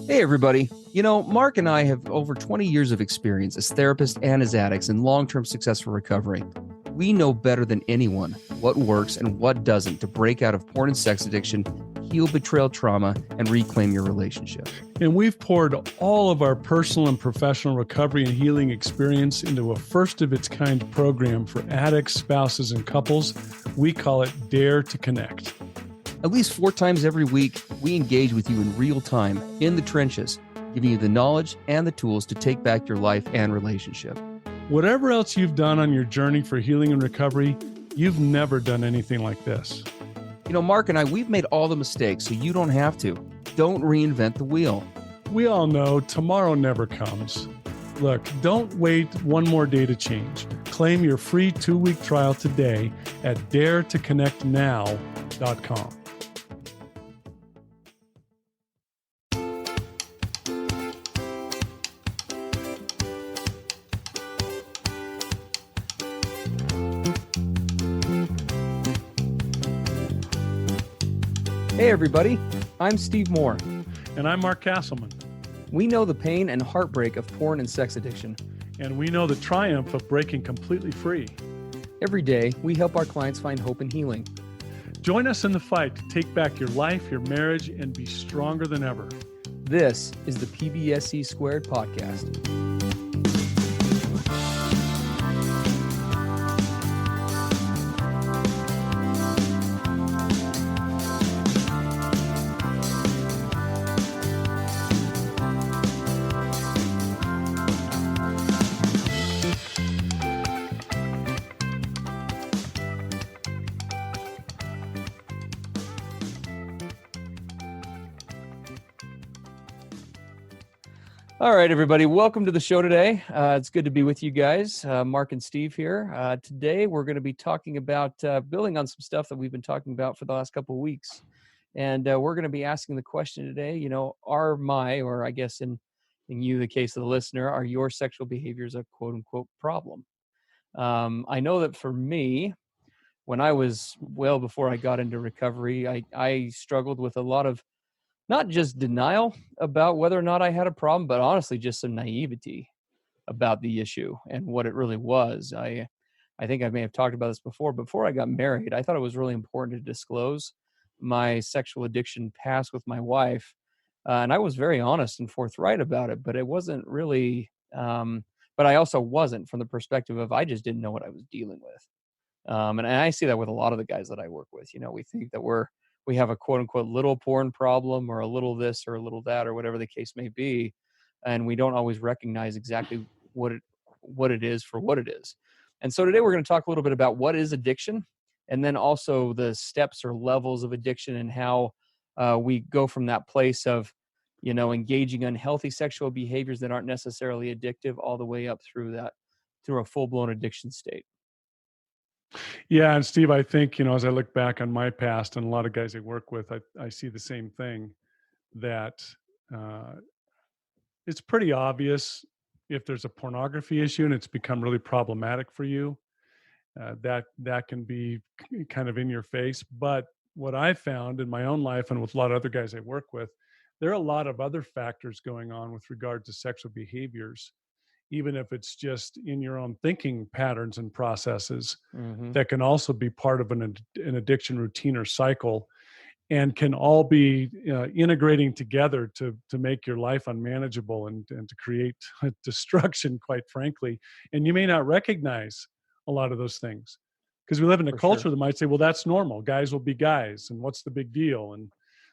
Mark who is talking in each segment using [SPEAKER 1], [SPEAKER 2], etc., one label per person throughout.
[SPEAKER 1] Hey, everybody. Mark and I have over 20 years of experience as therapists and as addicts in long-term successful recovery. We know better than anyone what works and what doesn't to break out of porn and sex addiction, heal betrayal trauma, and reclaim your relationship.
[SPEAKER 2] And we've poured all of our personal and professional recovery and healing experience into a first-of-its-kind program for addicts, spouses, and couples. We call it Dare to Connect.
[SPEAKER 1] At least 4 times every week, we engage with you in real time, in the trenches, giving you the knowledge and the tools to take back your life and relationship.
[SPEAKER 2] Whatever else you've done on your journey for healing and recovery, you've never done anything like this.
[SPEAKER 1] Mark and I, we've made all the mistakes, so you don't have to. Don't reinvent the wheel.
[SPEAKER 2] We all know tomorrow never comes. Look, don't wait one more day to change. Claim your free 2-week trial today at daretoconnectnow.com.
[SPEAKER 1] Hey everybody, I'm Steve Moore.
[SPEAKER 2] And I'm Mark Castleman.
[SPEAKER 1] We know the pain and heartbreak of porn and sex addiction.
[SPEAKER 2] And we know the triumph of breaking completely free.
[SPEAKER 1] Every day, we help our clients find hope and healing.
[SPEAKER 2] Join us in the fight to take back your life, your marriage, and be stronger than ever.
[SPEAKER 1] This is the PBSC Squared podcast. All right, everybody. Welcome to the show today. It's good to be with you guys. Mark and Steve here. Today, we're going to be talking about building on some stuff that we've been talking about for the last couple of weeks. And we're going to be asking the question today, are my, or I guess in you, the case of the listener, are your sexual behaviors a quote unquote problem? I know that for me, when I was, before I got into recovery, I struggled with a lot of not just denial about whether or not I had a problem, but honestly, just some naivety about the issue and what it really was. I think I may have talked about this before. Before I got married, I thought it was really important to disclose my sexual addiction past with my wife. And I was very honest and forthright about it, but it wasn't really, but I also wasn't from the perspective of I just didn't know what I was dealing with. And I see that with a lot of the guys that I work with. We think that we have a quote unquote little porn problem or a little this or a little that or whatever the case may be. And we don't always recognize exactly what it is for what it is. And so today we're going to talk a little bit about what is addiction and then also the steps or levels of addiction and how we go from that place of, engaging unhealthy sexual behaviors that aren't necessarily addictive all the way up through a full-blown addiction state.
[SPEAKER 2] Yeah, and Steve, I think, as I look back on my past and a lot of guys I work with, I see the same thing, that it's pretty obvious if there's a pornography issue and it's become really problematic for you, that can be kind of in your face. But what I found in my own life and with a lot of other guys I work with, there are a lot of other factors going on with regard to sexual behaviors, even if it's just in your own thinking patterns and processes, that can also be part of an addiction routine or cycle, and can all be integrating together to make your life unmanageable and to create destruction, quite frankly. And you may not recognize a lot of those things because we live in a culture that might say, well, that's normal. Guys will be guys. And what's the big deal? And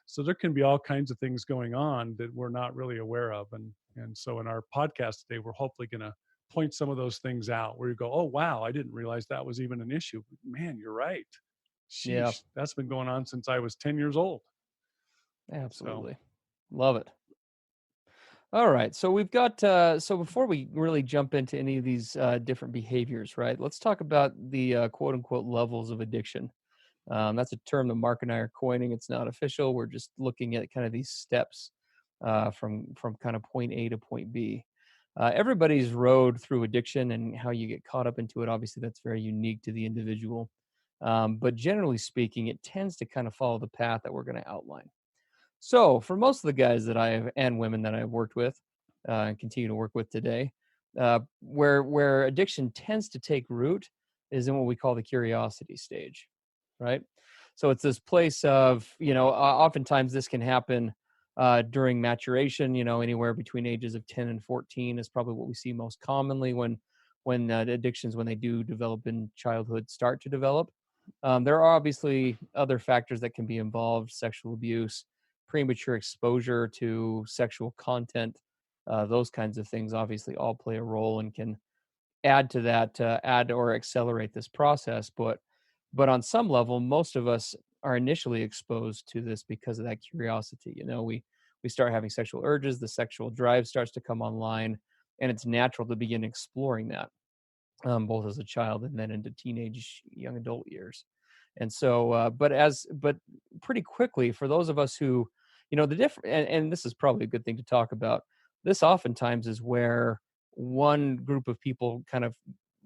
[SPEAKER 2] so there can be all kinds of things going on that we're not really aware of. And so in our podcast today, we're hopefully going to point some of those things out where you go, oh, wow, I didn't realize that was even an issue. Man, you're right. Sheesh, yeah. That's been going on since I was 10 years old.
[SPEAKER 1] Absolutely. Love it. All right. So we've got, so before we really jump into any of these different behaviors, right, let's talk about the quote unquote levels of addiction. That's a term that Mark and I are coining. It's not official. We're just looking at kind of these steps from kind of point A to point B. Everybody's road through addiction and how you get caught up into it, obviously that's very unique to the individual. But generally speaking, it tends to kind of follow the path that we're going to outline. So for most of the guys that I have and women that I've worked with and continue to work with today, where addiction tends to take root is in what we call the curiosity stage, right? So it's this place of, oftentimes this can happen during maturation. Anywhere between ages of 10 and 14 is probably what we see most commonly when addictions, when they do develop in childhood, start to develop. There are obviously other factors that can be involved: sexual abuse, premature exposure to sexual content. Those kinds of things obviously all play a role and can add to that, add or accelerate this process. But on some level, most of us are initially exposed to this because of that curiosity. We start having sexual urges, the sexual drive starts to come online, and it's natural to begin exploring that, both as a child and then into teenage, young adult years. And so, but pretty quickly, for those of us who, the different, and this is probably a good thing to talk about. This oftentimes is where one group of people kind of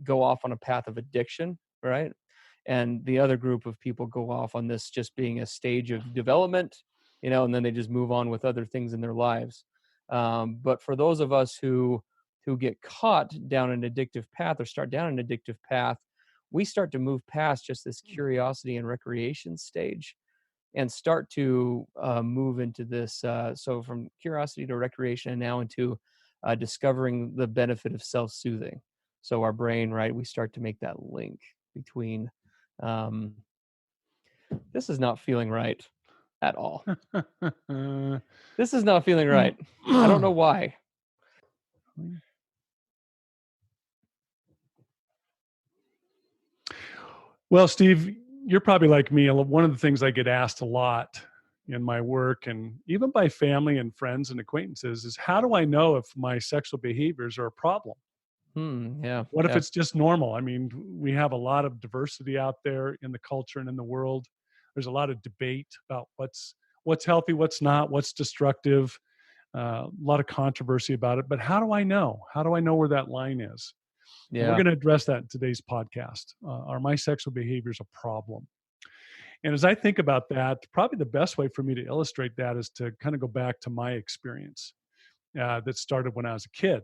[SPEAKER 1] go off on a path of addiction, right? And the other group of people go off on this just being a stage of development, and then they just move on with other things in their lives. But for those of us who get caught down an addictive path or start down an addictive path, we start to move past just this curiosity and recreation stage and start to move into this. So from curiosity to recreation and now into discovering the benefit of self-soothing. So our brain, right, we start to make that link between um, this is not feeling right at all. This is not feeling right. I don't know why.
[SPEAKER 2] Well, Steve, you're probably like me. One of the things I get asked a lot in my work and even by family and friends and acquaintances is, how do I know if my sexual behaviors are a problem?
[SPEAKER 1] Yeah.
[SPEAKER 2] What if
[SPEAKER 1] Yeah.
[SPEAKER 2] it's just normal? I mean, we have a lot of diversity out there in the culture and in the world. There's a lot of debate about what's healthy, what's not, what's destructive. A lot of controversy about it. But how do I know? How do I know where that line is? And we're
[SPEAKER 1] Yeah.
[SPEAKER 2] going to address that in today's podcast. Are my sexual behaviors a problem? And as I think about that, probably the best way for me to illustrate that is to kind of go back to my experience that started when I was a kid.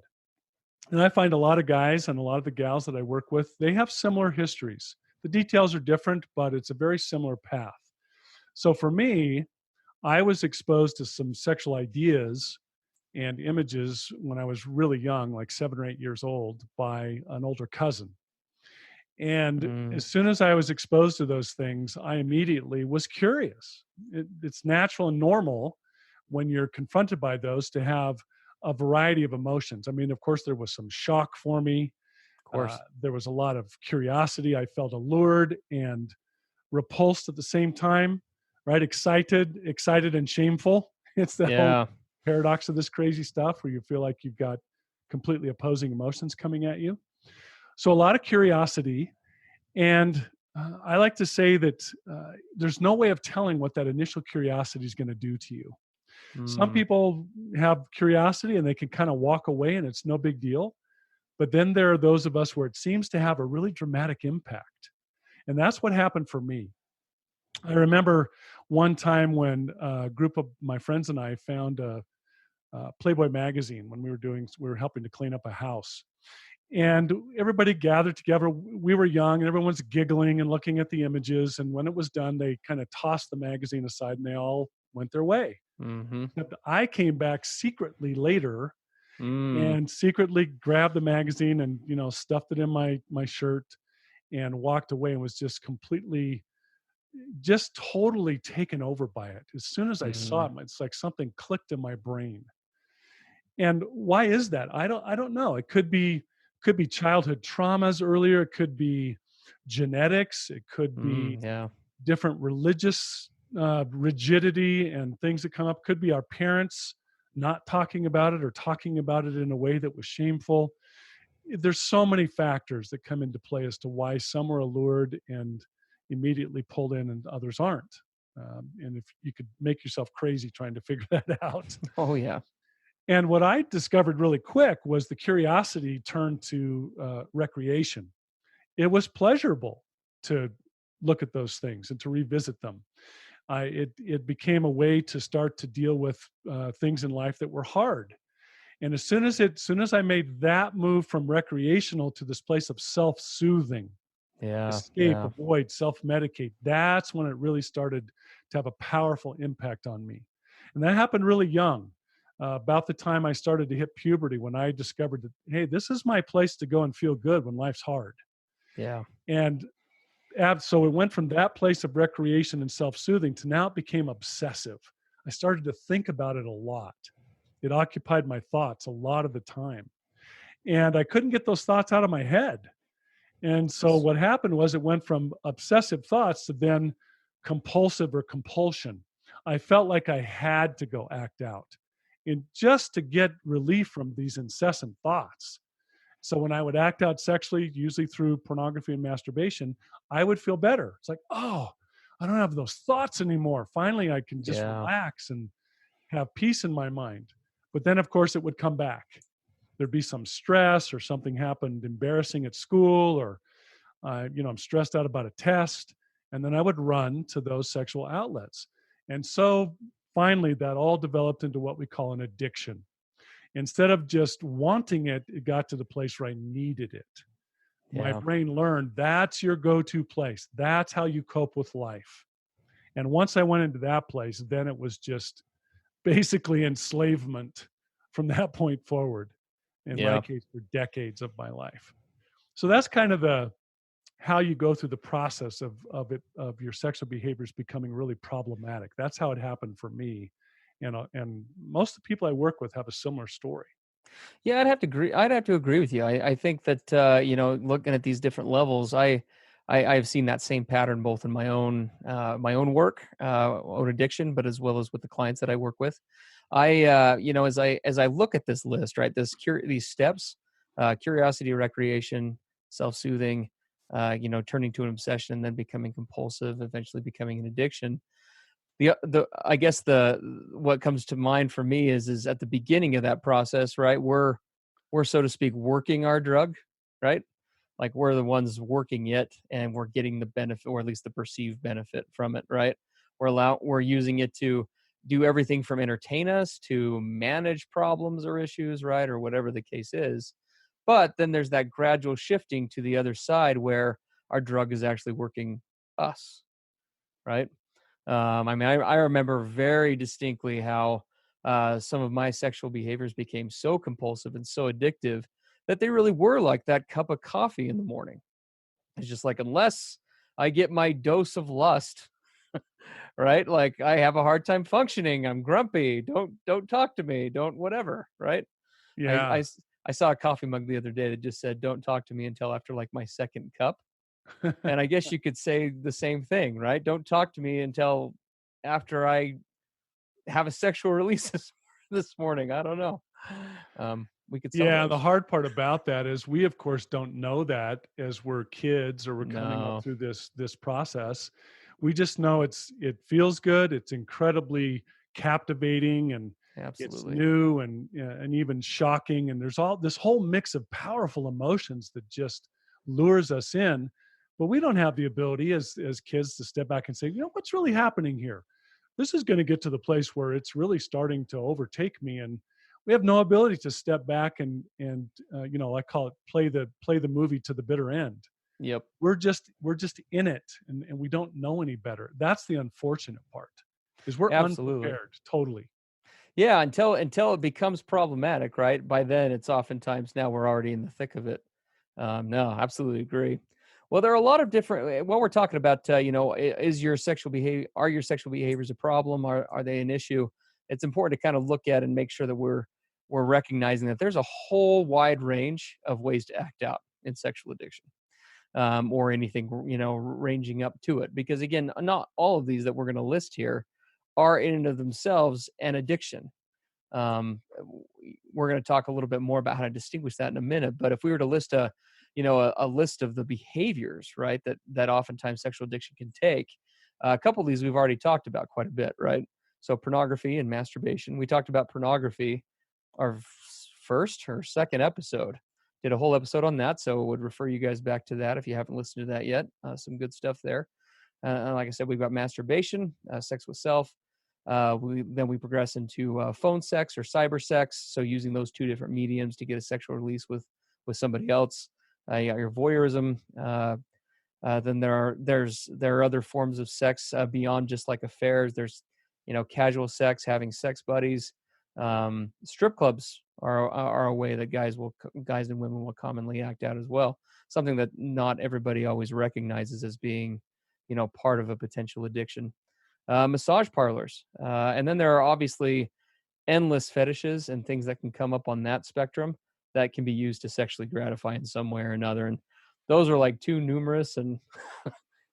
[SPEAKER 2] And I find a lot of guys and a lot of the gals that I work with, they have similar histories. The details are different, but it's a very similar path. So for me, I was exposed to some sexual ideas and images when I was really young, like 7 or 8 years old, by an older cousin. And
[SPEAKER 1] Mm,
[SPEAKER 2] as soon as I was exposed to those things, I immediately was curious. It's natural and normal when you're confronted by those to have a variety of emotions. I mean, of course, there was some shock for me.
[SPEAKER 1] of course.
[SPEAKER 2] There was a lot of curiosity. I felt allured and repulsed at the same time, right? Excited and shameful. It's the whole
[SPEAKER 1] Yeah.
[SPEAKER 2] paradox of this crazy stuff where you feel like you've got completely opposing emotions coming at you. So a lot of curiosity. And I like to say that there's no way of telling what that initial curiosity is going to do to you. Some
[SPEAKER 1] Mm,
[SPEAKER 2] people have curiosity and they can kind of walk away and it's no big deal. But then there are those of us where it seems to have a really dramatic impact. And that's what happened for me. I remember one time when a group of my friends and I found a Playboy magazine when we were helping to clean up a house. And everybody gathered together. We were young and everyone's giggling and looking at the images. And when it was done, they kind of tossed the magazine aside and they all went their way.
[SPEAKER 1] mm-hmm.
[SPEAKER 2] Except I came back secretly later
[SPEAKER 1] Mm,
[SPEAKER 2] and secretly grabbed the magazine and, stuffed it in my shirt and walked away and was just totally taken over by it. As soon as I saw
[SPEAKER 1] mm,
[SPEAKER 2] it, it's like something clicked in my brain. And why is that? I don't know. It could be childhood traumas earlier. It could be genetics. It could be
[SPEAKER 1] yeah.
[SPEAKER 2] different religious rigidity and things that come up. Could be our parents not talking about it or talking about it in a way that was shameful. There's so many factors that come into play as to why some are allured and immediately pulled in and others aren't. And if you could make yourself crazy trying to figure that out.
[SPEAKER 1] Oh, yeah.
[SPEAKER 2] And what I discovered really quick was the curiosity turned to recreation. It was pleasurable to look at those things and to revisit them. it became a way to start to deal with things in life that were hard. And as soon as I made that move from recreational to this place of self-soothing,
[SPEAKER 1] Yeah.
[SPEAKER 2] escape,
[SPEAKER 1] Yeah.
[SPEAKER 2] avoid, self-medicate, that's when it really started to have a powerful impact on me. And that happened really young, about the time I started to hit puberty, when I discovered that, hey, this is my place to go and feel good when life's hard.
[SPEAKER 1] Yeah.
[SPEAKER 2] And so it went from that place of recreation and self-soothing to now it became obsessive. I started to think about it a lot. It occupied my thoughts a lot of the time. And I couldn't get those thoughts out of my head. And so what happened was it went from obsessive thoughts to then compulsive or compulsion. I felt like I had to go act out and just to get relief from these incessant thoughts. So when I would act out sexually, usually through pornography and masturbation, I would feel better. It's like, oh, I don't have those thoughts anymore. Finally, I can just
[SPEAKER 1] Yeah.
[SPEAKER 2] relax and have peace in my mind. But then, of course, it would come back. There'd be some stress or something happened embarrassing at school, or I'm stressed out about a test, and then I would run to those sexual outlets. And so finally, that all developed into what we call an addiction. Instead of just wanting it, it got to the place where I needed it. My
[SPEAKER 1] Yeah.
[SPEAKER 2] brain learned that's your go-to place. That's how you cope with life. And once I went into that place, then it was just basically enslavement from that point forward. In my
[SPEAKER 1] Yeah.
[SPEAKER 2] case, for decades of my life. So that's kind of the how you go through the process of your sexual behaviors becoming really problematic. That's how it happened for me, and most of the people I work with have a similar story.
[SPEAKER 1] Yeah, I'd have to agree. I'd have to agree with you. I think that looking at these different levels, I've seen that same pattern both in my own work, own addiction, but as well as with the clients that I work with. As I look at this list, right, these steps, curiosity, recreation, self-soothing, turning to an obsession, and then becoming compulsive, eventually becoming an addiction. The I guess the what comes to mind for me is at the beginning of that process, right? We're so to speak working our drug, right? Like we're the ones working it and we're getting the benefit, or at least the perceived benefit from it, right? We're using it to do everything from entertain us to manage problems or issues, right? Or whatever the case is. But then there's that gradual shifting to the other side where our drug is actually working us, right? I remember very distinctly how some of my sexual behaviors became so compulsive and so addictive that they really were like that cup of coffee in the morning. It's just like, unless I get my dose of lust, right? Like I have a hard time functioning. I'm grumpy. Don't talk to me. Don't whatever, right? I, I
[SPEAKER 2] Yeah.
[SPEAKER 1] s- I saw a coffee mug the other day that just said, "Don't talk to me until after like my second cup." And I guess you could say the same thing, right? Don't talk to me until after I have a sexual release this morning. I don't know. We could sell
[SPEAKER 2] Yeah, the
[SPEAKER 1] those.
[SPEAKER 2] hard part about that is we, of course, don't know that as we're kids or we're coming up
[SPEAKER 1] No,
[SPEAKER 2] through this process. We just know it feels good. It's incredibly captivating, and it's
[SPEAKER 1] absolutely.
[SPEAKER 2] new and even shocking. And there's all this whole mix of powerful emotions that just lures us in. But we don't have the ability as kids to step back and say, what's really happening here? This is going to get to the place where it's really starting to overtake me, and we have no ability to step back and I call it play the movie to the bitter end.
[SPEAKER 1] Yep,
[SPEAKER 2] We're just in it, and we don't know any better. That's the unfortunate part, is we're
[SPEAKER 1] absolutely.
[SPEAKER 2] unprepared totally.
[SPEAKER 1] Yeah, until it becomes problematic, right? By then, it's oftentimes now we're already in the thick of it. No, absolutely agree. Well, there are a lot of different. What we're talking about, is your sexual behavior? Are your sexual behaviors a problem? Are they an issue? It's important to kind of look at and make sure that we're recognizing that there's a whole wide range of ways to act out in sexual addiction, or anything ranging up to it. Because again, not all of these that we're going to list here are in and of themselves an addiction. We're going to talk a little bit more about how to distinguish that in a minute. But if we were to list a list of the behaviors, right, that oftentimes sexual addiction can take, a couple of these we've already talked about quite a bit, right? So pornography and masturbation. We talked about pornography our first or second episode. Did a whole episode on that, so would refer you guys back to that if you haven't listened to that yet. Some good stuff there. And like I said, we've got masturbation, sex with self. We progress into phone sex or cyber sex. So using those two different mediums to get a sexual release with somebody else. You got your voyeurism. Then there are other forms of sex beyond just like affairs. There's casual sex, having sex buddies. Strip clubs are a way that guys and women will commonly act out as well. Something that not everybody always recognizes as being part of a potential addiction. Massage parlors, and then there are obviously endless fetishes and things that can come up on that spectrum that can be used to sexually gratify in some way or another. And those are like too numerous, and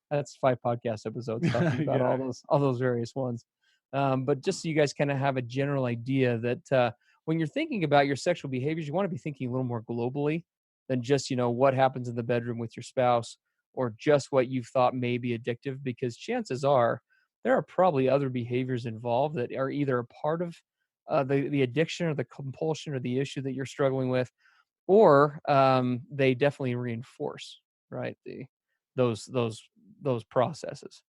[SPEAKER 1] that's 5 podcast episodes talking about
[SPEAKER 2] Yeah.
[SPEAKER 1] all those various ones. But just so you guys kind of have a general idea that when you're thinking about your sexual behaviors, you want to be thinking a little more globally than just what happens in the bedroom with your spouse or just what you've thought may be addictive, because chances are there are probably other behaviors involved that are either a part of the addiction or the compulsion or the issue that you're struggling with, or they definitely reinforce, right, those those those processes.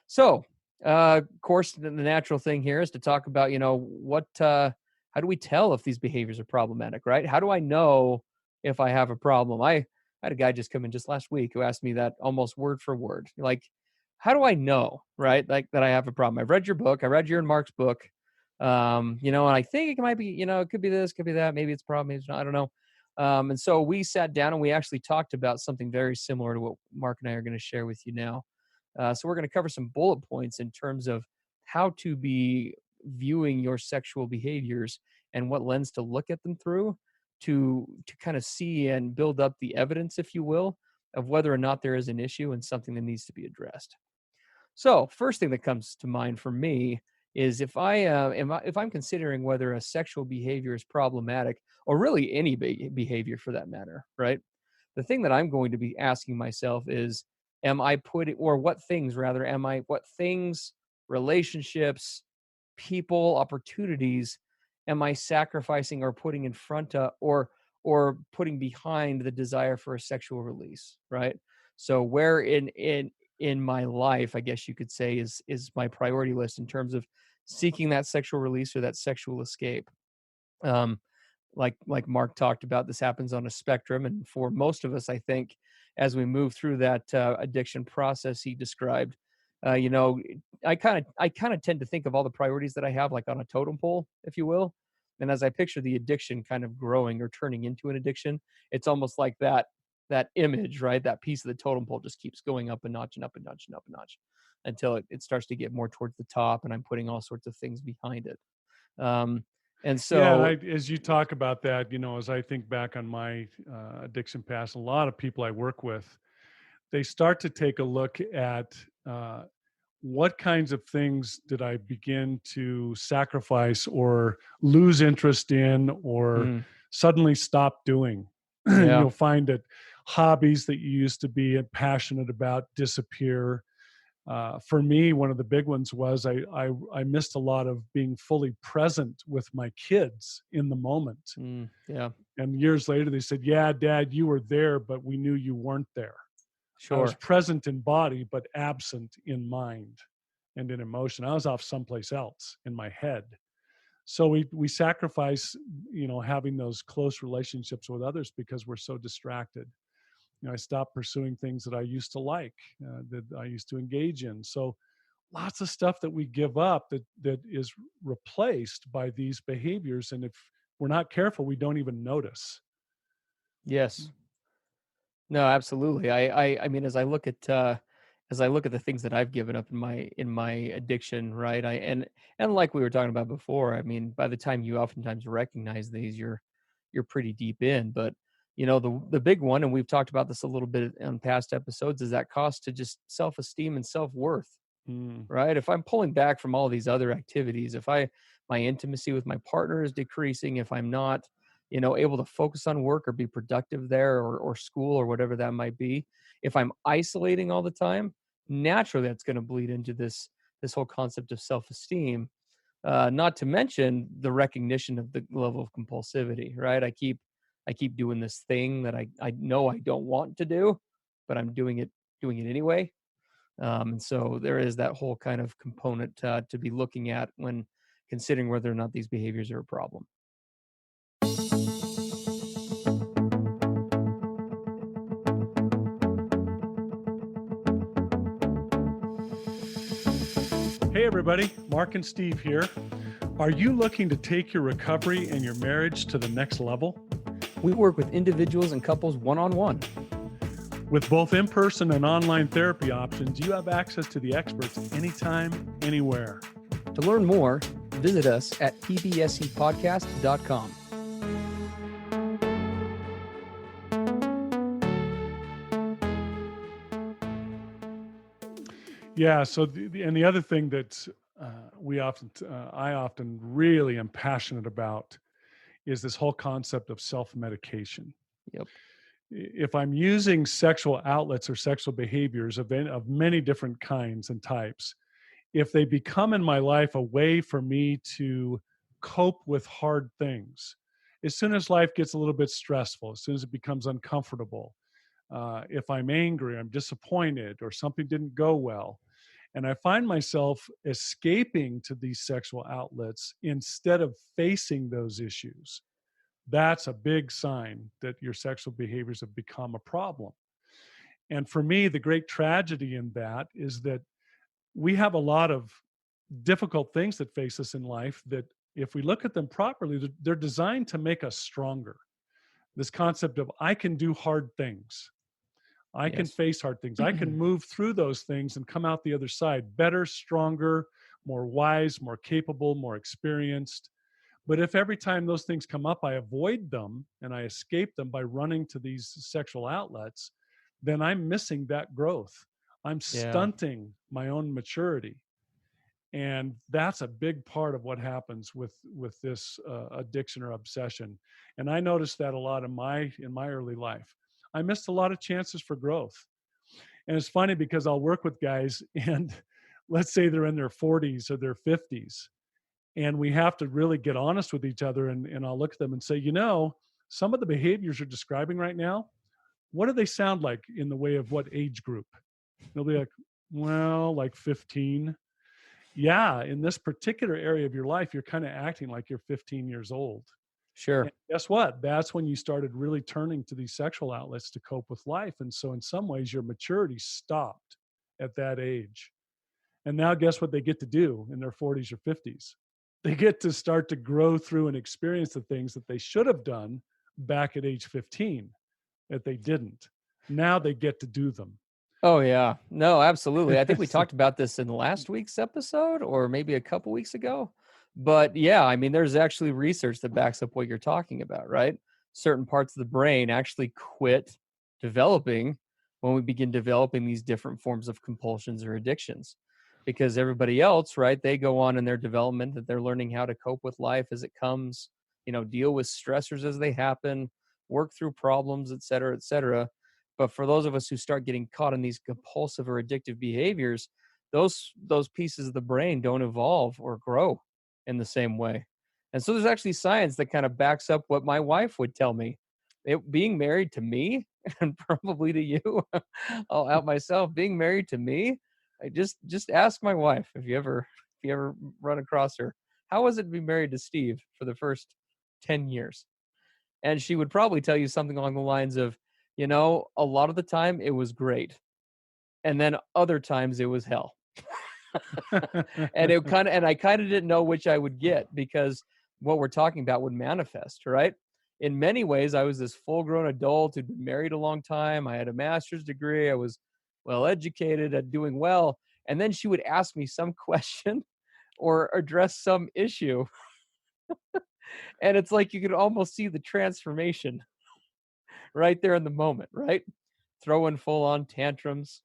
[SPEAKER 1] So, of course, the natural thing here is to talk about, how do we tell if these behaviors are problematic, right? How do I know if I have a problem? I had a guy just come in just last week who asked me that almost word for word. Like, how do I know, right? Like that I have a problem. I've read your book. I read your and Mark's book. And I think it might be, it could be this, could be that. Maybe it's a problem. Maybe it's not. I don't know. And so we sat down and we actually talked about something very similar to what Mark and I are going to share with you now. So we're going to cover some bullet points in terms of how to be viewing your sexual behaviors and what lens to look at them through to kind of see and build up the evidence, if you will, of whether or not there is an issue and something that needs to be addressed. So first thing that comes to mind for me is if I'm considering whether a sexual behavior is problematic, or really any behavior for that matter, right? The thing that I'm going to be asking myself is, what things, relationships, people, opportunities am I sacrificing or putting in front of, or putting behind the desire for a sexual release, right? So where in my life, I guess you could say, is my priority list in terms of seeking that sexual release or that sexual escape. Um, like Mark talked about, this happens on a spectrum, and for most of us, I think, as we move through that addiction process he described, uh, you know, I kind of tend to think of all the priorities that I have like on a totem pole, if you will. And as I picture the addiction kind of growing or turning into an addiction, it's almost like that image, right? That piece of the totem pole just keeps going up a notch and up a notch and up a notch until it starts to get more towards the top, and I'm putting all sorts of things behind it. Um, and
[SPEAKER 2] Yeah,
[SPEAKER 1] so,
[SPEAKER 2] as you talk about that, as I think back on my addiction past, a lot of people I work with, they start to take a look at uh, what kinds of things did I begin to sacrifice or lose interest in or
[SPEAKER 1] mm,
[SPEAKER 2] suddenly stop doing. And
[SPEAKER 1] yeah.
[SPEAKER 2] you'll find that hobbies that you used to be passionate about disappear. For me, one of the big ones was I missed a lot of being fully present with my kids in the moment.
[SPEAKER 1] Yeah,
[SPEAKER 2] And years later, they said, "Yeah, Dad, you were there, but we knew you weren't there. I was
[SPEAKER 1] sure.
[SPEAKER 2] present in body, but absent in mind and in emotion. I was off someplace else in my head." So we sacrifice, having those close relationships with others because we're so distracted. I stopped pursuing things that I used to like, that I used to engage in. So lots of stuff that we give up that is replaced by these behaviors, and if we're not careful, we don't even notice.
[SPEAKER 1] Yes. No, absolutely. I mean, as I look at the things that I've given up in my addiction, right? And like we were talking about before, I mean, by the time you oftentimes recognize these, you're pretty deep in. But the big one, and we've talked about this a little bit on past episodes, is that cost to just self-esteem and self-worth.
[SPEAKER 2] Mm.
[SPEAKER 1] Right? If I'm pulling back from all these other activities, if my intimacy with my partner is decreasing, if I'm not, able to focus on work or be productive there, or school or whatever that might be, if I'm isolating all the time, naturally that's going to bleed into this whole concept of self-esteem. Not to mention the recognition of the level of compulsivity, right? I keep doing this thing that I know I don't want to do, but I'm doing it anyway. And so there is that whole kind of component to be looking at when considering whether or not these behaviors are a problem.
[SPEAKER 2] Hey, everybody, Mark and Steve here. Are you looking to take your recovery and your marriage to the next level?
[SPEAKER 1] We work with individuals and couples one-on-one.
[SPEAKER 2] With both in-person and online therapy options, you have access to the experts anytime, anywhere.
[SPEAKER 1] To learn more, visit us at pbsepodcast.com.
[SPEAKER 2] Yeah. So, the other thing that I often really am passionate about is this whole concept of self-medication.
[SPEAKER 1] Yep.
[SPEAKER 2] If I'm using sexual outlets or sexual behaviors of many different kinds and types, if they become in my life a way for me to cope with hard things, as soon as life gets a little bit stressful, as soon as it becomes uncomfortable, if I'm angry, I'm disappointed, or something didn't go well, and I find myself escaping to these sexual outlets instead of facing those issues, that's a big sign that your sexual behaviors have become a problem. And for me, the great tragedy in that is that we have a lot of difficult things that face us in life that, if we look at them properly, they're designed to make us stronger. This concept of, I can do hard things. I can
[SPEAKER 1] Yes.
[SPEAKER 2] face hard things. I can move through those things and come out the other side better, stronger, more wise, more capable, more experienced. But if every time those things come up, I avoid them and I escape them by running to these sexual outlets, then I'm missing that growth. I'm
[SPEAKER 1] Yeah.
[SPEAKER 2] stunting my own maturity. And that's a big part of what happens with this addiction or obsession. And I noticed that a lot in my early life. I missed a lot of chances for growth. And it's funny because I'll work with guys and let's say they're in their 40s or their 50s, and we have to really get honest with each other, and I'll look at them and say, some of the behaviors you're describing right now, what do they sound like in the way of what age group? They'll be like, well, like 15. Yeah, in this particular area of your life, you're kind of acting like you're 15 years old.
[SPEAKER 1] Sure.
[SPEAKER 2] And guess what? That's when you started really turning to these sexual outlets to cope with life. And so, in some ways, your maturity stopped at that age. And now, guess what they get to do in their 40s or 50s? They get to start to grow through and experience the things that they should have done back at age 15 that they didn't. Now they get to do them.
[SPEAKER 1] Oh, yeah. No, absolutely. I think we talked about this in last week's episode or maybe a couple weeks ago. But yeah, I mean, there's actually research that backs up what you're talking about, right? Certain parts of the brain actually quit developing when we begin developing these different forms of compulsions or addictions. Because everybody else, right, they go on in their development that they're learning how to cope with life as it comes, deal with stressors as they happen, work through problems, et cetera, et cetera. But for those of us who start getting caught in these compulsive or addictive behaviors, those pieces of the brain don't evolve or grow in the same way. And so there's actually science that kind of backs up what my wife would tell me. Being married to me and probably to you, I'll out myself. Being married to me, I just ask my wife if you ever run across her. How was it to be married to Steve for the first 10 years? And she would probably tell you something along the lines of, a lot of the time it was great. And then other times it was hell. And I kind of didn't know which I would get because what we're talking about would manifest, right? In many ways, I was this full-grown adult who'd been married a long time. I had a master's degree. I was well educated at doing well. And then she would ask me some question or address some issue. And it's like you could almost see the transformation right there in the moment, right? Throwing full on tantrums,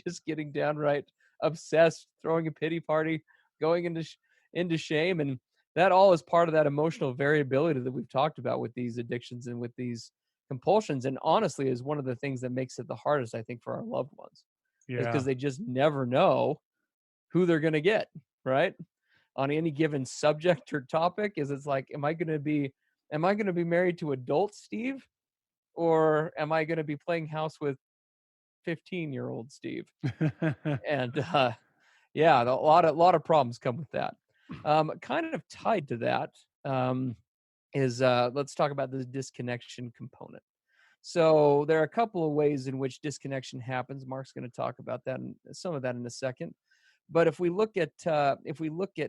[SPEAKER 1] just getting downright obsessed, throwing a pity party, going into shame, and that all is part of that emotional variability that we've talked about with these addictions and with these compulsions. And honestly, is one of the things that makes it the hardest, I think, for our loved ones, is
[SPEAKER 2] Yeah.
[SPEAKER 1] because they just never know who they're going to get, right? On any given subject or topic, is it's like, am I going to be married to adult Steve, or am I going to be playing house with 15-year-old Steve. And yeah, a lot of problems come with that. Kind of tied to that is let's talk about the disconnection component. So there are a couple of ways in which disconnection happens. Mark's going to talk about that and some of that in a second. But if we look at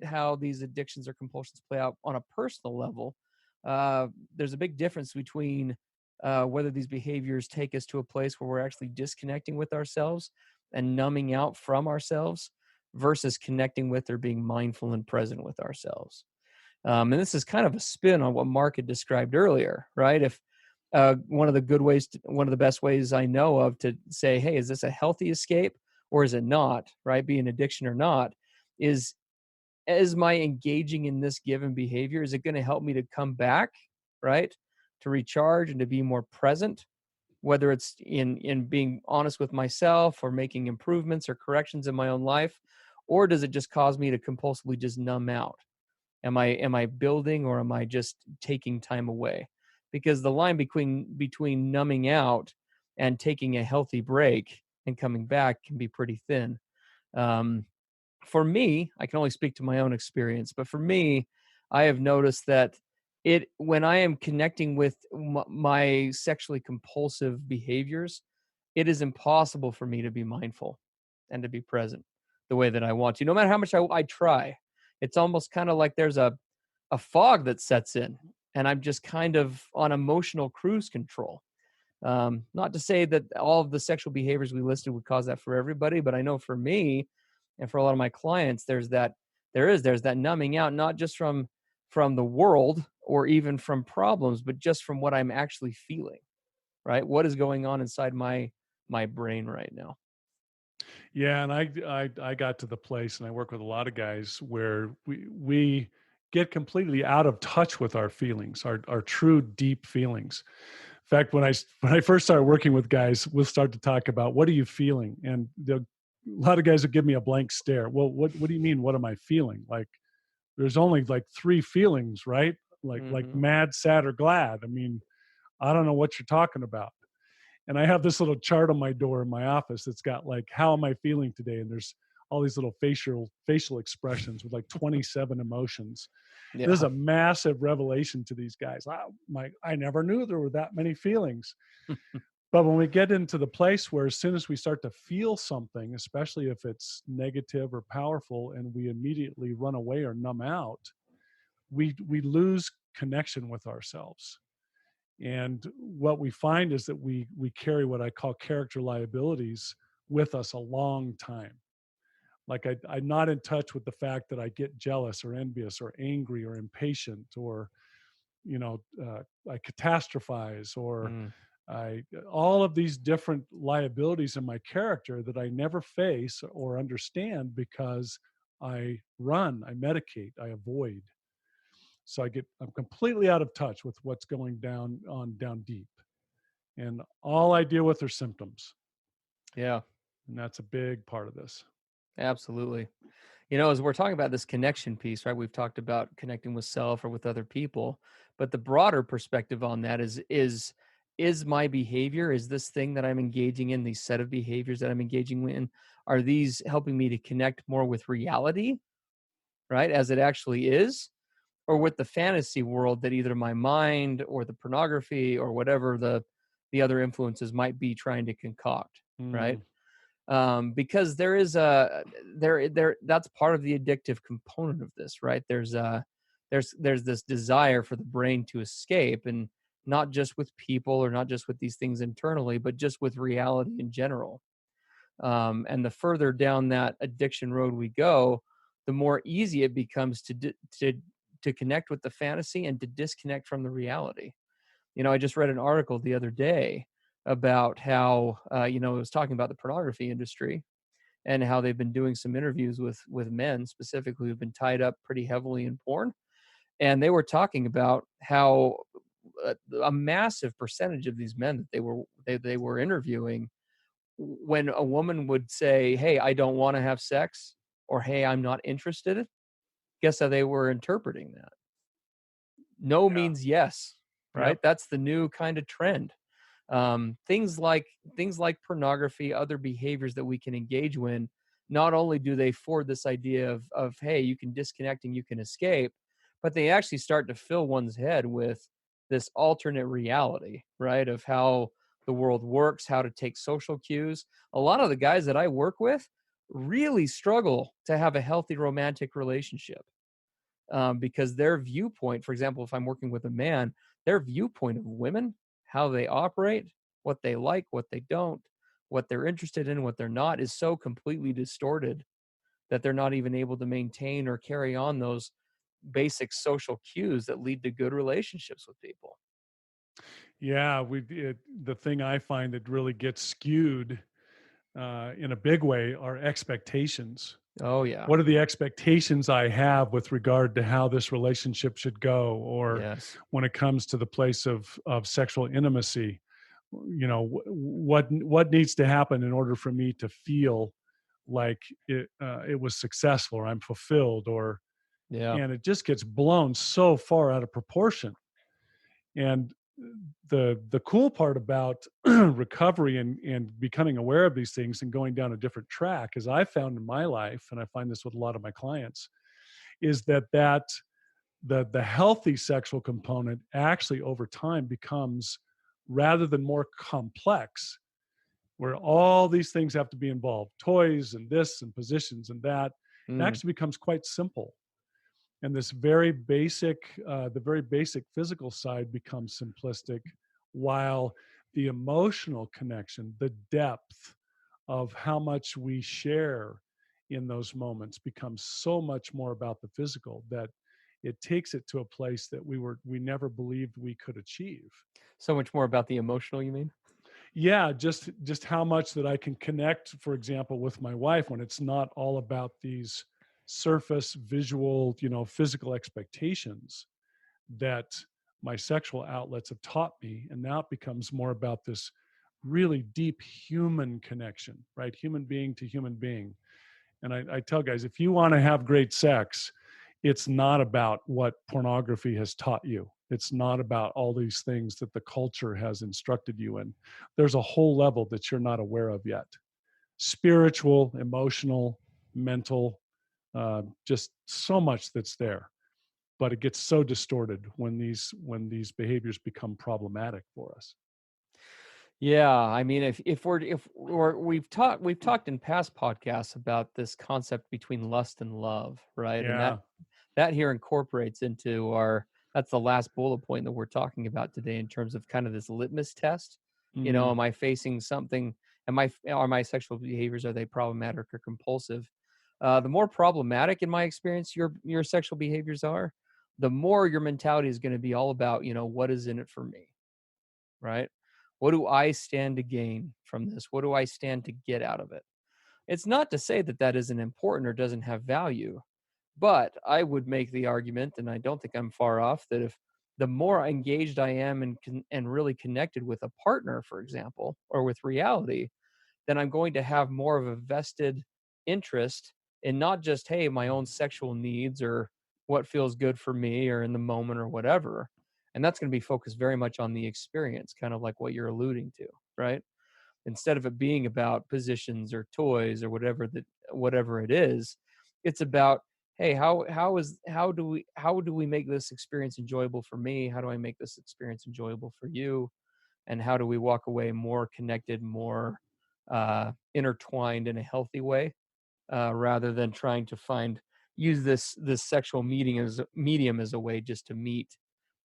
[SPEAKER 1] how these addictions or compulsions play out on a personal level, there's a big difference between whether these behaviors take us to a place where we're actually disconnecting with ourselves and numbing out from ourselves versus connecting with or being mindful and present with ourselves. And this is kind of a spin on what Mark had described earlier, right? If one of the best ways I know of to say, hey, is this a healthy escape or is it not, right? Be an addiction or not, is my engaging in this given behavior, is it going to help me to come back, right? To recharge and to be more present, whether it's in being honest with myself or making improvements or corrections in my own life, or does it just cause me to compulsively just numb out? Am I building or am I just taking time away? Because the line between numbing out and taking a healthy break and coming back can be pretty thin. Um, for me, I can only speak to my own experience, but for me, I have noticed that when I am connecting with my sexually compulsive behaviors, it is impossible for me to be mindful and to be present the way that I want to. No matter how much I try, it's almost kind of like there's a fog that sets in, and I'm just kind of on emotional cruise control. Not to say that all of the sexual behaviors we listed would cause that for everybody, but I know for me and for a lot of my clients, there's that numbing out, not just from the world or even from problems, but just from what I'm actually feeling, right? What is going on inside my brain right now?
[SPEAKER 2] Yeah, and I got to the place, and I work with a lot of guys where we get completely out of touch with our feelings, our true deep feelings. In fact, when I first started working with guys, we'll start to talk about what are you feeling, and a lot of guys will give me a blank stare. Well, what do you mean? What am I feeling? Like there's only like three feelings, right? Like
[SPEAKER 1] Hmm.
[SPEAKER 2] mad, sad, or glad. I mean, I don't know what you're talking about. And I have this little chart on my door in my office that's got like, how am I feeling today? And there's all these little facial expressions with like 27 emotions. This is
[SPEAKER 1] Yeah.
[SPEAKER 2] a massive revelation to these guys. I never knew there were that many feelings. But when we get into the place where as soon as we start to feel something, especially if it's negative or powerful, and we immediately run away or numb out, we lose connection with ourselves. And what we find is that we carry what I call character liabilities with us a long time. Like I'm not in touch with the fact that I get jealous or envious or angry or impatient, or I catastrophize, or
[SPEAKER 1] Mm.
[SPEAKER 2] I all of these different liabilities in my character that I never face or understand because I run, I medicate, I avoid. So I'm completely out of touch with what's going down deep. And all I deal with are symptoms.
[SPEAKER 1] Yeah,
[SPEAKER 2] And that's a big part of this.
[SPEAKER 1] absolutely. As we're talking about this connection piece, right? We've talked about connecting with self or with other people, but the broader perspective on that is my behavior, is this thing that I'm engaging in, these set of behaviors that I'm engaging in, are these helping me to connect more with reality, right? As it actually is, or with the fantasy world that either my mind or the pornography or whatever the other influences might be trying to concoct, right?
[SPEAKER 2] Mm,
[SPEAKER 1] Because there is a there that's part of the addictive component of this, right? There's this desire for the brain to escape, and not just with people or not just with these things internally, but just with reality in general. And the further down that addiction road we go, the more easy it becomes to connect with the fantasy and to disconnect from the reality. I just read an article the other day about how it was talking about the pornography industry and how they've been doing some interviews with men specifically who've been tied up pretty heavily in porn, and they were talking about how a massive percentage of these men that they were interviewing, when a woman would say, "Hey, I don't want to have sex," or "Hey, I'm not interested," guess how they were interpreting that? No
[SPEAKER 2] yeah.
[SPEAKER 1] means yes,
[SPEAKER 2] Yep.
[SPEAKER 1] right? That's the new kind of trend. Things like pornography, other behaviors that we can engage when, not only do they forward this idea of hey, you can disconnect and you can escape, but they actually start to fill one's head with this alternate reality, right? Of how the world works, how to take social cues. A lot of the guys that I work with really struggle to have a healthy romantic relationship, because their viewpoint, for example, if I'm working with a man, their viewpoint of women, how they operate, what they like, what they don't, what they're interested in, what they're not, is so completely distorted that they're not even able to maintain or carry on those basic social cues that lead to good relationships with people.
[SPEAKER 2] Yeah, the thing I find that really gets skewed in a big way are expectations.
[SPEAKER 1] Oh yeah.
[SPEAKER 2] What are the expectations I have with regard to how this relationship should go, or
[SPEAKER 1] Yes.
[SPEAKER 2] when it comes to the place of sexual intimacy? What needs to happen in order for me to feel like it was successful, or I'm fulfilled, or
[SPEAKER 1] Yeah.
[SPEAKER 2] and it just gets blown so far out of proportion. And the cool part about recovery and becoming aware of these things and going down a different track, as I found in my life, and I find this with a lot of my clients, is that the healthy sexual component actually over time becomes, rather than more complex, where all these things have to be involved, toys and this and positions and that, it
[SPEAKER 1] Mm.
[SPEAKER 2] actually becomes quite simple. And this very basic, the very basic physical side becomes simplistic, while the emotional connection, the depth of how much we share in those moments becomes so much more about the physical, that it takes it to a place that we never believed we could achieve.
[SPEAKER 1] So much more about the emotional, you mean?
[SPEAKER 2] Yeah, just how much that I can connect, for example, with my wife, when it's not all about these surface visual, physical expectations that my sexual outlets have taught me. And now it becomes more about this really deep human connection, right? Human being to human being. And I tell guys, if you want to have great sex, it's not about what pornography has taught you. It's not about all these things that the culture has instructed you in. There's a whole level that you're not aware of yet. Spiritual, emotional, mental, just so much that's there. But it gets so distorted when these behaviors become problematic for us.
[SPEAKER 1] Yeah, I mean, if we've talked in past podcasts about this concept between lust and love, right? And that
[SPEAKER 2] Yeah.
[SPEAKER 1] that here incorporates into our that's the last bullet point that we're talking about today in terms of kind of this litmus test.
[SPEAKER 2] Hmm.
[SPEAKER 1] Am I facing something? Are my sexual behaviors, are they problematic or compulsive? The more problematic, in my experience, your sexual behaviors are, the more your mentality is going to be all about, what is in it for me, right? What do I stand to gain from this? What do I stand to get out of it? It's not to say that that isn't important or doesn't have value, but I would make the argument, and I don't think I'm far off, that if the more engaged I am and really connected with a partner, for example, or with reality, then I'm going to have more of a vested interest in not just, hey, my own sexual needs or what feels good for me or in the moment or whatever. And that's going to be focused very much on the experience, kind of like what you're alluding to, right? Instead of it being about positions or toys or whatever it is, it's about, hey, how do we make this experience enjoyable for me? How do I make this experience enjoyable for you? And how do we walk away more connected, more intertwined in a healthy way, rather than trying to use this sexual medium as a way just to meet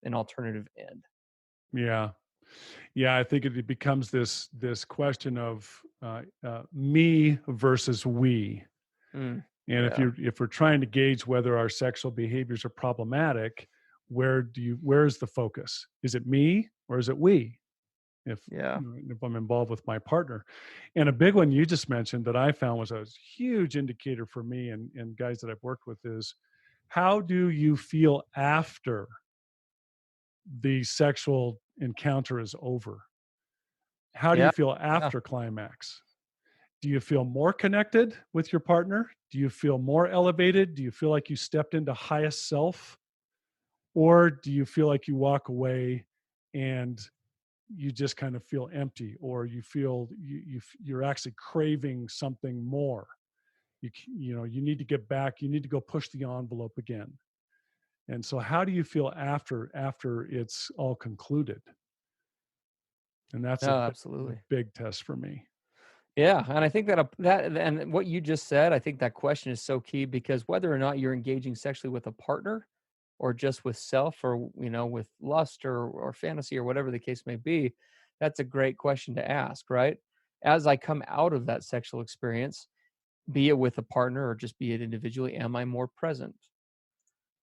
[SPEAKER 1] an alternative end.
[SPEAKER 2] Yeah. Yeah, I think it becomes this question of me versus we.
[SPEAKER 1] Mm,
[SPEAKER 2] And
[SPEAKER 1] yeah,
[SPEAKER 2] if we're trying to gauge whether our sexual behaviors are problematic, where's the focus? Is it me or is it we? If
[SPEAKER 1] yeah,
[SPEAKER 2] if I'm involved with my partner. And a big one you just mentioned that I found was a huge indicator for me and guys that I've worked with is, how do you feel after the sexual encounter is over? How do
[SPEAKER 1] yeah,
[SPEAKER 2] you feel
[SPEAKER 1] yeah,
[SPEAKER 2] after climax? Do you feel more connected with your partner? Do you feel more elevated? Do you feel like you stepped into highest self? Or do you feel like you walk away and you just kind of feel empty, or you feel you're actually craving something more. You need to get back, you need to go push the envelope again. And so how do you feel after it's all concluded? And that's
[SPEAKER 1] No,
[SPEAKER 2] the
[SPEAKER 1] absolutely.
[SPEAKER 2] big test for me.
[SPEAKER 1] Yeah, and I think that and what you just said, I think that question is so key because whether or not you're engaging sexually with a partner or just with self or with lust or fantasy or whatever the case may be, that's a great question to ask, right? As I come out of that sexual experience, be it with a partner or just be it individually, am I more present?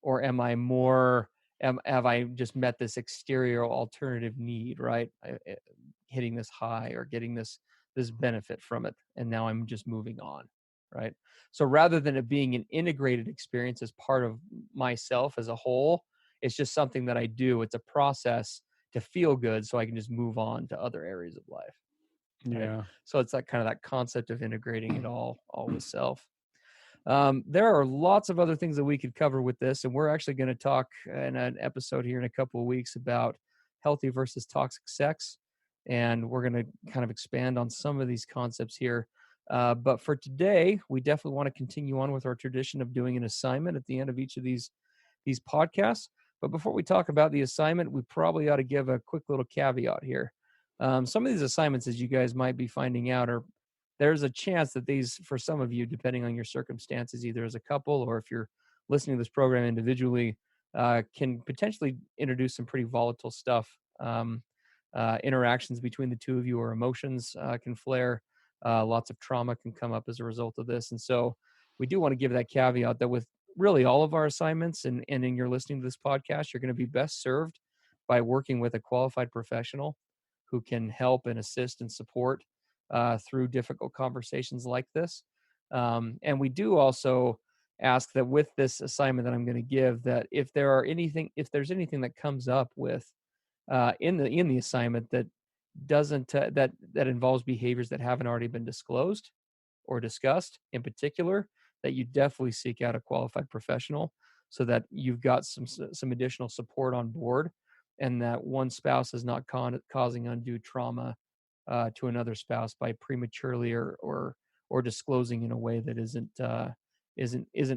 [SPEAKER 1] Or am I more have I just met this exterior alternative need, right? Hitting this high or getting this benefit from it, and now I'm just moving on, right? So rather than it being an integrated experience as part of myself as a whole, it's just something that I do. It's a process to feel good so I can just move on to other areas of life, right?
[SPEAKER 2] Yeah.
[SPEAKER 1] So it's that kind of that concept of integrating it all with self. There are lots of other things that we could cover with this, and we're actually going to talk in an episode here in a couple of weeks about healthy versus toxic sex, and we're going to kind of expand on some of these concepts here. But for today, we definitely want to continue on with our tradition of doing an assignment at the end of each of these podcasts. But before we talk about the assignment, we probably ought to give a quick little caveat here. Some of these assignments, as you guys might be finding out, are there's a chance that these, for some of you, depending on your circumstances, either as a couple or if you're listening to this program individually, can potentially introduce some pretty volatile stuff. Interactions between the two of you or emotions can flare. Lots of trauma can come up as a result of this. And so we do want to give that caveat that with really all of our assignments and in your listening to this podcast, you're going to be best served by working with a qualified professional who can help and assist and support through difficult conversations like this. And we do also ask that with this assignment that I'm going to give, that if there's anything that comes up with in the assignment that doesn't that involves behaviors that haven't already been disclosed or discussed in particular, that you definitely seek out a qualified professional so that you've got some additional support on board, and that one spouse is not causing undue trauma to another spouse by prematurely or disclosing in a way that isn't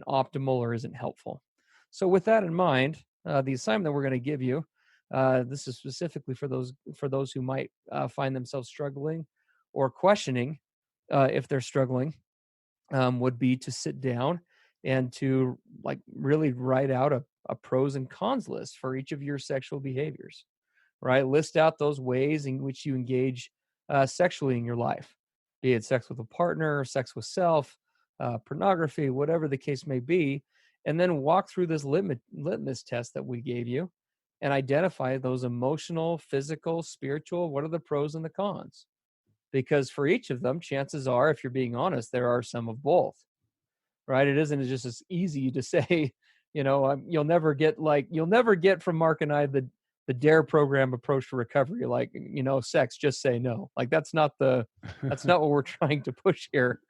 [SPEAKER 1] optimal or isn't helpful. So with that in mind, the assignment that we're going to give you, this is specifically for those who might find themselves struggling or questioning if they're struggling, would be to sit down and to like really write out a pros and cons list for each of your sexual behaviors, right? List out those ways in which you engage sexually in your life, be it sex with a partner, sex with self, pornography, whatever the case may be, and then walk through this litmus test that we gave you and identify those emotional, physical, spiritual, what are the pros and the cons? Because for each of them, chances are, if you're being honest, there are some of both, right? It isn't just as easy to say, you'll never get from Mark and I the DARE program approach to recovery, like, sex, just say no. Like that's not what we're trying to push here.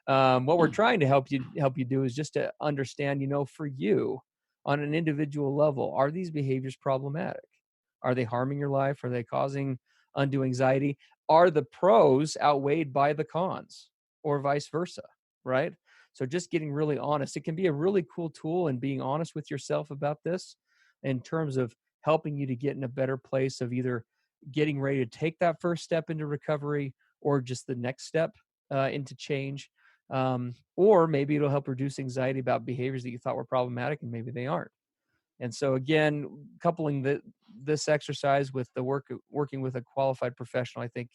[SPEAKER 1] What we're trying to help you do is just to understand, for you on an individual level, are these behaviors problematic? Are they harming your life? Are they causing undue anxiety? Are the pros outweighed by the cons or vice versa? Right. So just getting really honest, it can be a really cool tool, and being honest with yourself about this in terms of helping you to get in a better place of either getting ready to take that first step into recovery or just the next step into change. Or maybe it'll help reduce anxiety about behaviors that you thought were problematic and maybe they aren't. And so again, coupling this exercise with the working with a qualified professional, I think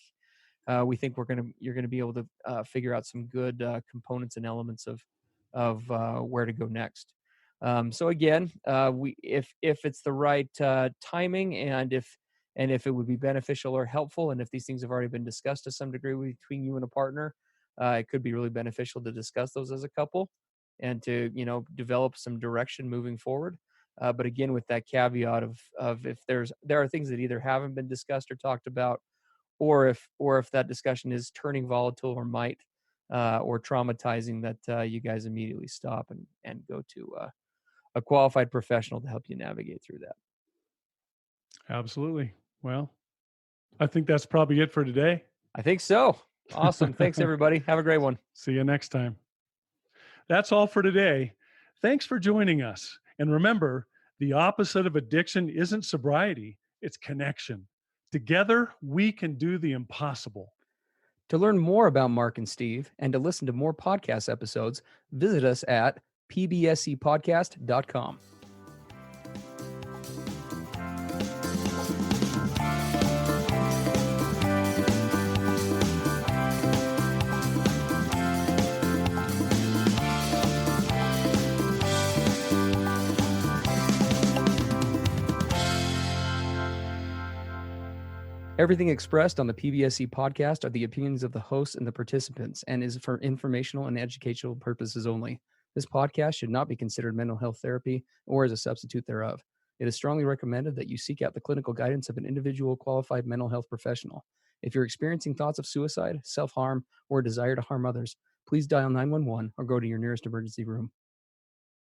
[SPEAKER 1] we think you're gonna be able to figure out some good components and elements of where to go next. So again, if it's the right timing, and if it would be beneficial or helpful, and if these things have already been discussed to some degree between you and a partner, it could be really beneficial to discuss those as a couple and to develop some direction moving forward. But again, with that caveat of if there are things that either haven't been discussed or talked about, or if that discussion is turning volatile or might or traumatizing, that you guys immediately stop and go to a qualified professional to help you navigate through that.
[SPEAKER 2] Absolutely. Well, I think that's probably it for today.
[SPEAKER 1] I think so. Awesome. Thanks, everybody. Have a great one.
[SPEAKER 2] See you next time. That's all for today. Thanks for joining us. And remember, the opposite of addiction isn't sobriety, it's connection. Together, we can do the impossible.
[SPEAKER 1] To learn more about Mark and Steve and to listen to more podcast episodes, visit us at pbscpodcast.com. Everything expressed on the PBSC podcast are the opinions of the hosts and the participants and is for informational and educational purposes only. This podcast should not be considered mental health therapy or as a substitute thereof. It is strongly recommended that you seek out the clinical guidance of an individual qualified mental health professional. If you're experiencing thoughts of suicide, self-harm, or a desire to harm others, please dial 911 or go to your nearest emergency room.